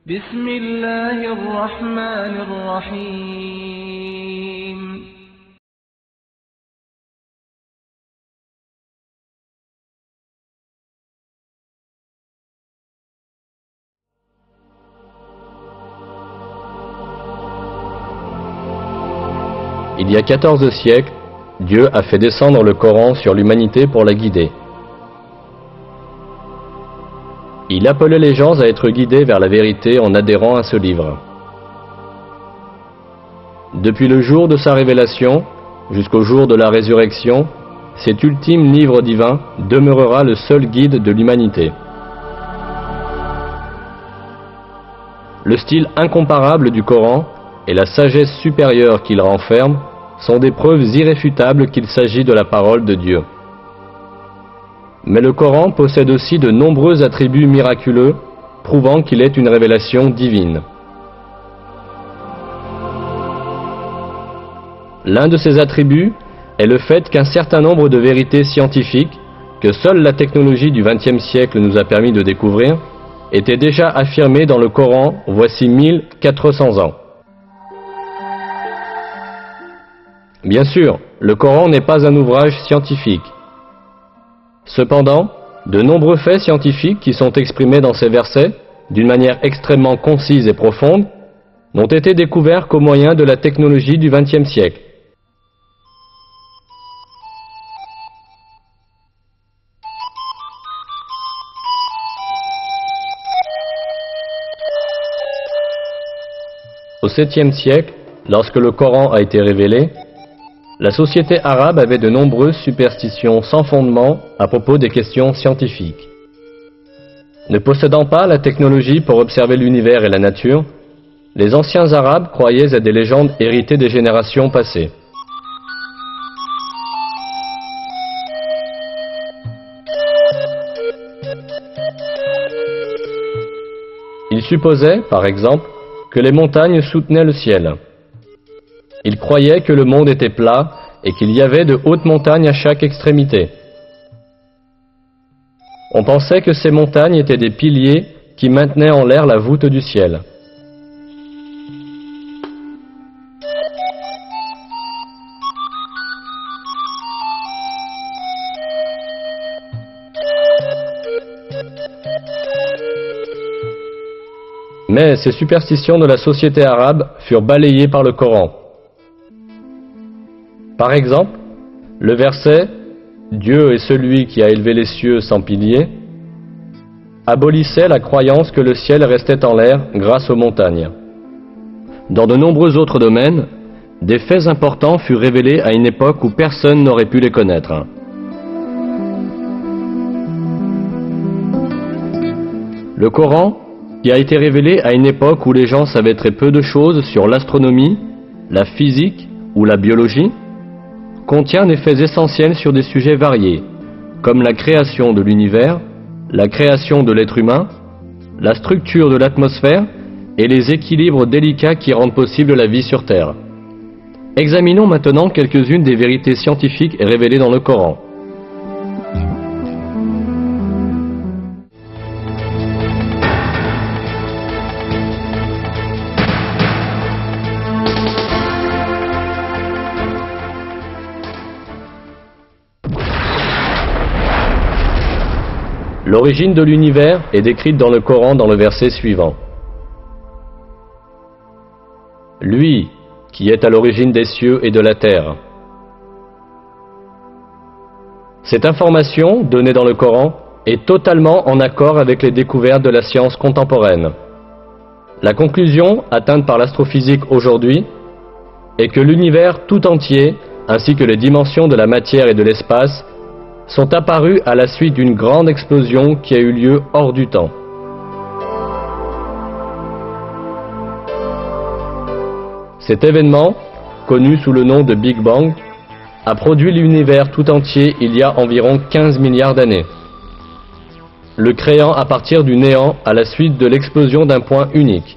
بسم الله الرحمن الرحيم Il y a 14 siècles, Dieu a fait descendre le Coran sur l'humanité pour la guider. Il appelait les gens à être guidés vers la vérité en adhérant à ce livre. Depuis le jour de sa révélation jusqu'au jour de la résurrection, cet ultime livre divin demeurera le seul guide de l'humanité. Le style incomparable du Coran et la sagesse supérieure qu'il renferme sont des preuves irréfutables qu'il s'agit de la parole de Dieu. Mais le Coran possède aussi de nombreux attributs miraculeux, prouvant qu'il est une révélation divine. L'un de ces attributs est le fait qu'un certain nombre de vérités scientifiques, que seule la technologie du XXe siècle nous a permis de découvrir, étaient déjà affirmées dans le Coran voici 1400 ans. Bien sûr, le Coran n'est pas un ouvrage scientifique. Cependant, de nombreux faits scientifiques qui sont exprimés dans ces versets, d'une manière extrêmement concise et profonde, n'ont été découverts qu'au moyen de la technologie du XXe siècle. Au 7e siècle, lorsque le Coran a été révélé, la société arabe avait de nombreuses superstitions sans fondement à propos des questions scientifiques. Ne possédant pas la technologie pour observer l'univers et la nature, les anciens arabes croyaient à des légendes héritées des générations passées. Ils supposaient, par exemple, que les montagnes soutenaient le ciel. Ils croyaient que le monde était plat et qu'il y avait de hautes montagnes à chaque extrémité. On pensait que ces montagnes étaient des piliers qui maintenaient en l'air la voûte du ciel. Mais ces superstitions de la société arabe furent balayées par le Coran. Par exemple, le verset « Dieu est celui qui a élevé les cieux sans piliers » abolissait la croyance que le ciel restait en l'air grâce aux montagnes. Dans de nombreux autres domaines, des faits importants furent révélés à une époque où personne n'aurait pu les connaître. Le Coran, qui a été révélé à une époque où les gens savaient très peu de choses sur l'astronomie, la physique ou la biologie, contient des faits essentiels sur des sujets variés, comme la création de l'univers, la création de l'être humain, la structure de l'atmosphère et les équilibres délicats qui rendent possible la vie sur Terre. Examinons maintenant quelques-unes des vérités scientifiques révélées dans le Coran. L'origine de l'univers est décrite dans le Coran dans le verset suivant. Lui, qui est à l'origine des cieux et de la terre. Cette information, donnée dans le Coran, est totalement en accord avec les découvertes de la science contemporaine. La conclusion, atteinte par l'astrophysique aujourd'hui, est que l'univers tout entier, ainsi que les dimensions de la matière et de l'espace, sont apparus à la suite d'une grande explosion qui a eu lieu hors du temps. Cet événement, connu sous le nom de Big Bang, a produit l'univers tout entier il y a environ 15 milliards d'années, le créant à partir du néant à la suite de l'explosion d'un point unique.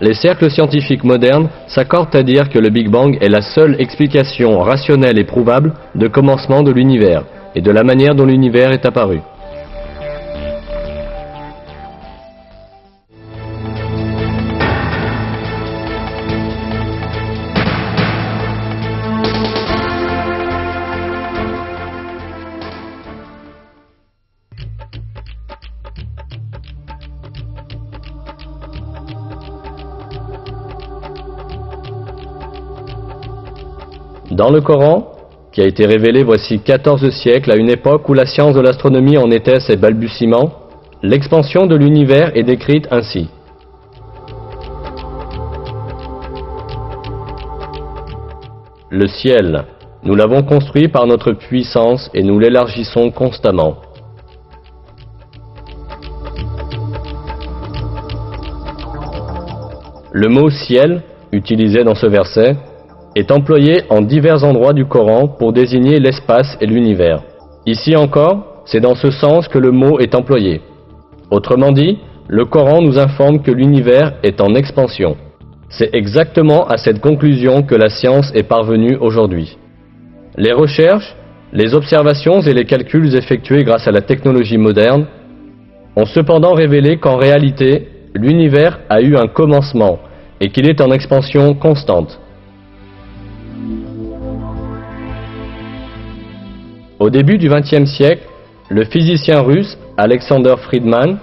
Les cercles scientifiques modernes s'accordent à dire que le Big Bang est la seule explication rationnelle et prouvable de commencement de l'univers et de la manière dont l'univers est apparu. Dans le Coran, qui a été révélé voici 14 siècles à une époque où la science de l'astronomie en était à ses balbutiements, l'expansion de l'univers est décrite ainsi. Le ciel, nous l'avons construit par notre puissance et nous l'élargissons constamment. Le mot ciel, utilisé dans ce verset, est employé en divers endroits du Coran pour désigner l'espace et l'univers. Ici encore, c'est dans ce sens que le mot est employé. Autrement dit, le Coran nous informe que l'univers est en expansion. C'est exactement à cette conclusion que la science est parvenue aujourd'hui. Les recherches, les observations et les calculs effectués grâce à la technologie moderne ont cependant révélé qu'en réalité, l'univers a eu un commencement et qu'il est en expansion constante. Au début du XXe siècle, le physicien russe Alexander Friedmann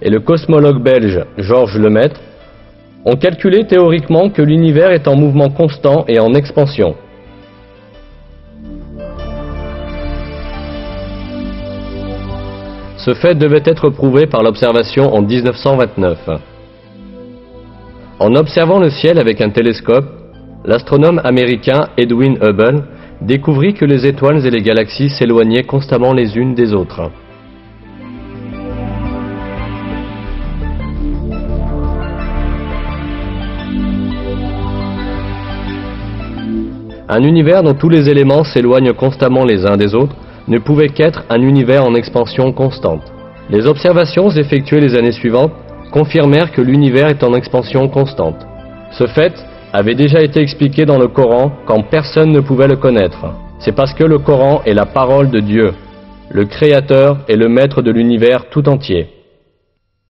et le cosmologue belge Georges Lemaître ont calculé théoriquement que l'univers est en mouvement constant et en expansion. Ce fait devait être prouvé par l'observation en 1929. En observant le ciel avec un télescope, l'astronome américain Edwin Hubble découvrit que les étoiles et les galaxies s'éloignaient constamment les unes des autres. Un univers dont tous les éléments s'éloignent constamment les uns des autres ne pouvait qu'être un univers en expansion constante. Les observations effectuées les années suivantes confirmèrent que l'univers est en expansion constante. Ce fait avait déjà été expliqué dans le Coran quand personne ne pouvait le connaître. C'est parce que le Coran est la parole de Dieu, le Créateur et le Maître de l'univers tout entier.